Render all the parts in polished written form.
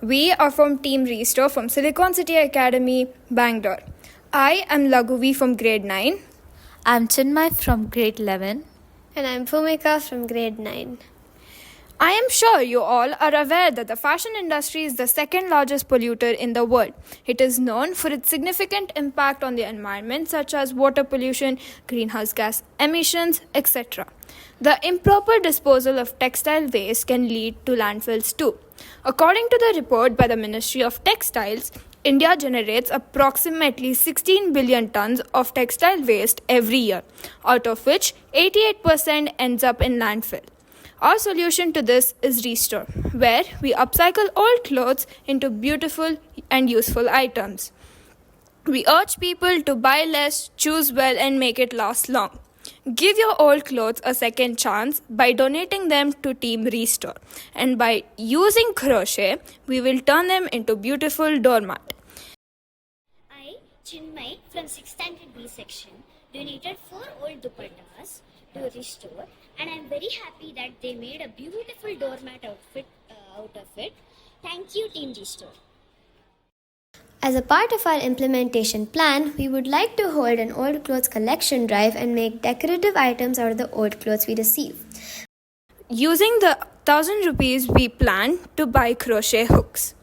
We are from Team Restore from Silicon City Academy, Bangalore. I am Laguwe from grade 9. I'm Chinmayee from grade 11. And I'm Bhuumika from grade 9. I am sure you all are aware that the fashion industry is the second largest polluter in the world. It is known for its significant impact on the environment, such as water pollution, greenhouse gas emissions, etc. The improper disposal of textile waste can lead to landfills too. According to the report by the Ministry of Textiles, India generates approximately 16 billion tons of textile waste every year, out of which 88% ends up in landfill. Our solution to this is Restore, where we upcycle old clothes into beautiful and useful items. We urge people to buy less, choose well, and make it last long. Give your old clothes a second chance by donating them to Team Restore. And by using crochet, we will turn them into beautiful doormat. I, Chinmayee from 6th standard B section, donated 4 old dupattas to Restore, and I'm very happy that they made a beautiful doormat out of it. Thank you, Team Restore. As a part of our implementation plan, we would like to hold an old clothes collection drive and make decorative items out of the old clothes we receive. Using the 1,000 rupees, we plan to buy crochet hooks.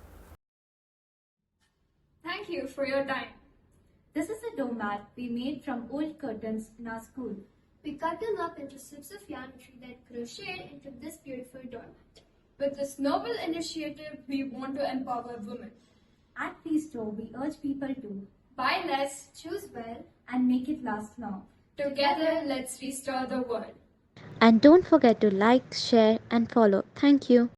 Thank you for your time. This is a doormat we made from old curtains in our school. We cut them up into strips of yarn which we then crocheted into this beautiful doormat. With this noble initiative, we want to empower women. At Restore, we urge people to Buy less, Choose well, and make it last long. together let's restore the world. And don't forget to like, share, and follow. Thank you.